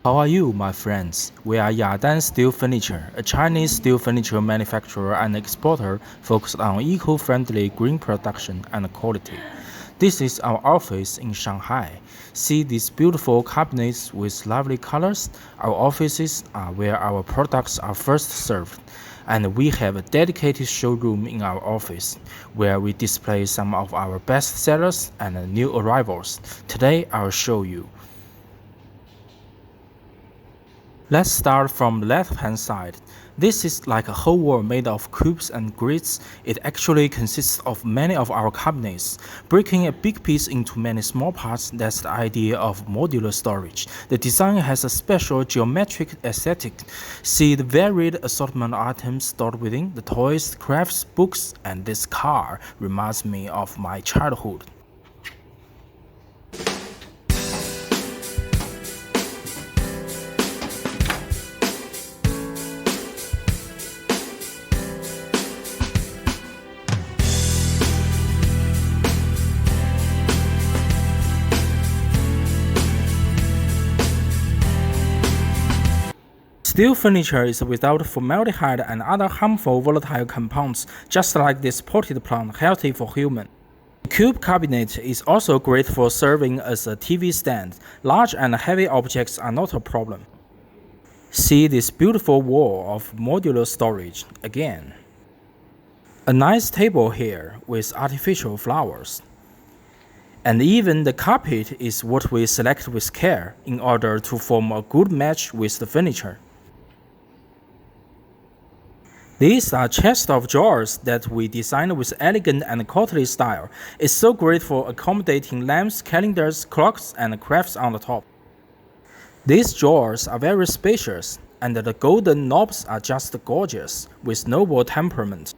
How are you, my friends? We are Yadan Steel Furniture, a Chinese steel furniture manufacturer and exporter focused on eco-friendly green production and quality. This is our office in Shanghai. See these beautiful cabinets with lovely colors? Our offices are where our products are first served. And we have a dedicated showroom in our office, where we display some of our best sellers and new arrivals. Today I'll show you. Let's start from the left-hand side. This is like a whole wall made of cubes and grids. It actually consists of many of our cabinets. Breaking a big piece into many small parts, that's the idea of modular storage. The design has a special geometric aesthetic. See the varied assortment of items stored within, the toys, crafts, books, and this car reminds me of my childhood. Steel furniture is without formaldehyde and other harmful volatile compounds, just like this potted plant, healthy for humans. The cube cabinet is also great for serving as a TV stand. Large and heavy objects are not a problem. See this beautiful wall of modular storage again. A nice table here with artificial flowers. And even the carpet is what we select with care in order to form a good match with the furniture. These are chests of drawers that we designed with elegant and courtly style. It's so great for accommodating lamps, calendars, clocks, and crafts on the top. These drawers are very spacious, and the golden knobs are just gorgeous, with noble temperament.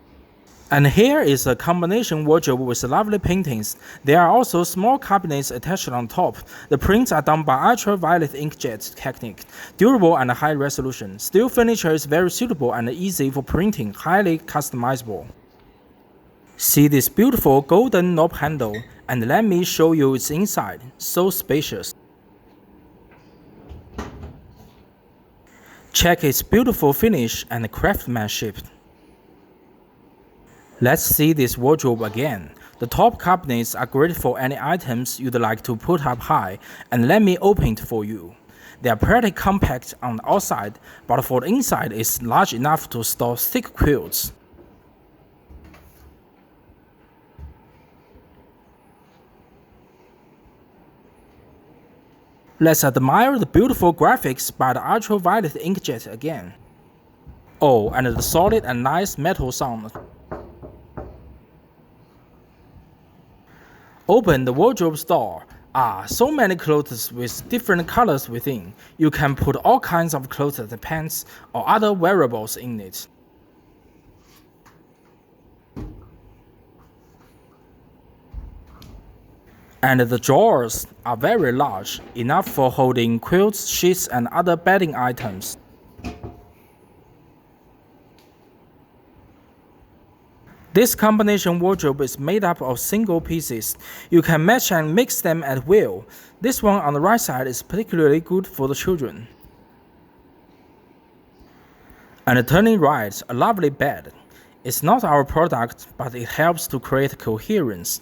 And here is a combination wardrobe with lovely paintings. There are also small cabinets attached on top. The prints are done by ultraviolet inkjet technique, durable and high resolution. Steel furniture is very suitable and easy for printing, highly customizable. See this beautiful golden knob handle, and let me show you its inside. So spacious. Check its beautiful finish and craftsmanship. Let's see this wardrobe again. The top cabinets are great for any items you'd like to put up high, and let me open it for you. They are pretty compact on the outside, but for the inside it's large enough to store thick quilts. Let's admire the beautiful graphics by the ultraviolet inkjet again. Oh, and the solid and nice metal sound. Open the wardrobe door. So many clothes with different colors within. You can put all kinds of clothes, pants, or other wearables in it. And the drawers are very large, enough for holding quilts, sheets, and other bedding items. This combination wardrobe is made up of single pieces. You can match and mix them at will. This one on the right side is particularly good for the children. And turning right, a lovely bed. It's not our product, but it helps to create coherence.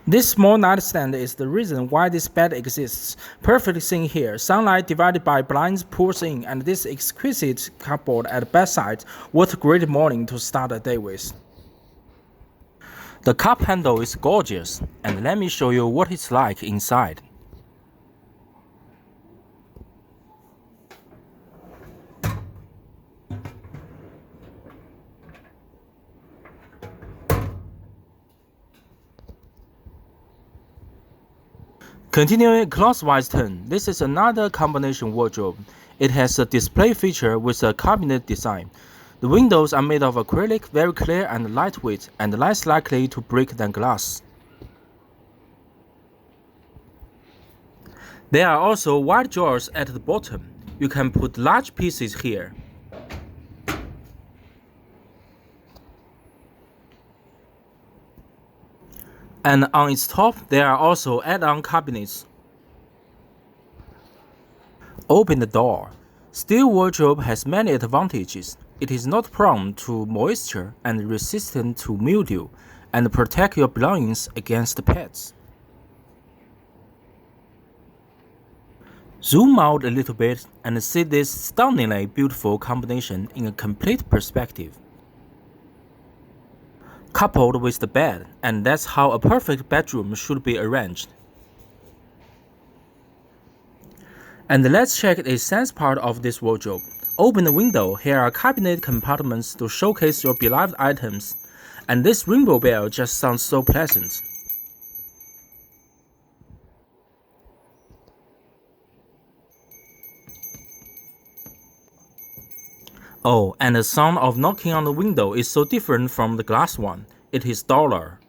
This small nightstand is the reason why this bed exists. Perfect seen here. Sunlight divided by blinds pours in, and this exquisite cupboard at the bedside. What a great morning to start the day with. The cup handle is gorgeous, and let me show you what it's like inside. Continuing clockwise turn, this is another combination wardrobe. It has a display feature with a cabinet design. The windows are made of acrylic, very clear and lightweight, and less likely to break than glass. There are also wide drawers at the bottom. You can put large pieces here. And on its top, there are also add-on cabinets. Open the door. Steel wardrobe has many advantages. It is not prone to moisture and resistant to mildew, and protect your belongings against pets. Zoom out a little bit and see this stunningly beautiful combination in a complete perspective. Coupled with the bed, and that's how a perfect bedroom should be arranged. And let's check the essence part of this wardrobe. Open the window, here are cabinet compartments to showcase your beloved items. And this rainbow bell just sounds so pleasant. Oh, and the sound of knocking on the window is so different from the glass one. It is duller.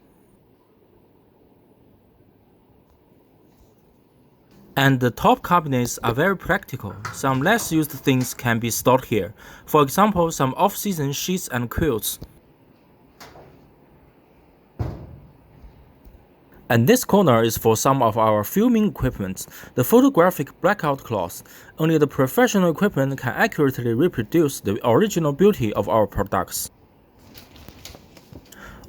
And the top cabinets are very practical. Some less used things can be stored here. For example, some off-season sheets and quilts. And this corner is for some of our filming equipment, the photographic blackout cloth. Only the professional equipment can accurately reproduce the original beauty of our products.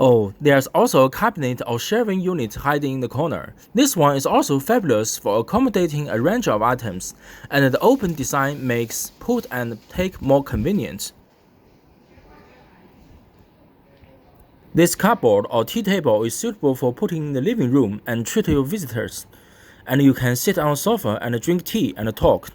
Oh, there's also a cabinet or shelving unit hiding in the corner. This one is also fabulous for accommodating a range of items, and the open design makes put and take more convenient. This cupboard or tea table is suitable for putting in the living room and treat your visitors, and you can sit on a sofa and drink tea and talk.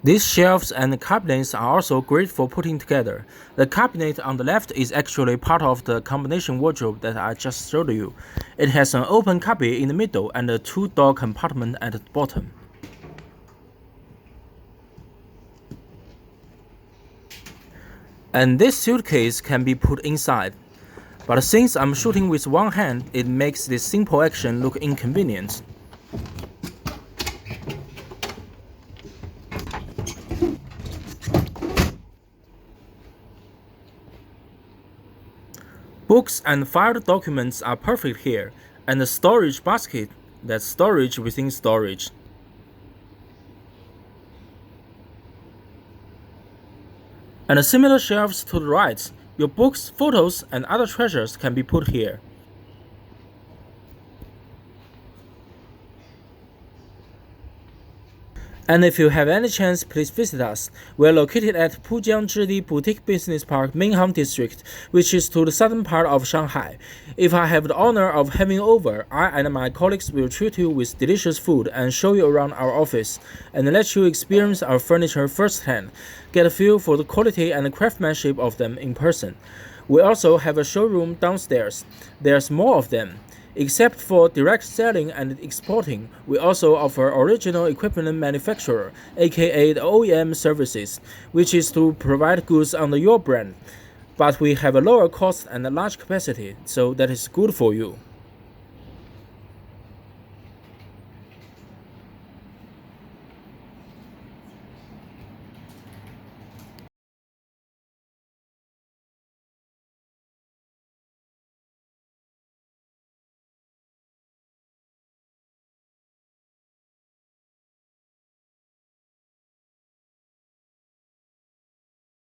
These shelves and cabinets are also great for putting together. The cabinet on the left is actually part of the combination wardrobe that I just showed you. It has an open cubby in the middle and a two-door compartment at the bottom. And this suitcase can be put inside. But since I'm shooting with one hand, it makes this simple action look inconvenient. Books and filed documents are perfect here, and the storage basket, that's storage within storage. And similar shelves to the right, your books, photos, and other treasures can be put here. And if you have any chance, please visit us. We are located at Pujiang Boutique Business Park, Minhang District, which is to the southern part of Shanghai. If I have the honor of having you over, I and my colleagues will treat you with delicious food and show you around our office, and let you experience our furniture firsthand. Get a feel for the quality and craftsmanship of them in person. We also have a showroom downstairs. There's more of them. Except for direct selling and exporting, we also offer original equipment manufacturer, aka the OEM services, which is to provide goods under your brand. But we have a lower cost and a large capacity, so that is good for you.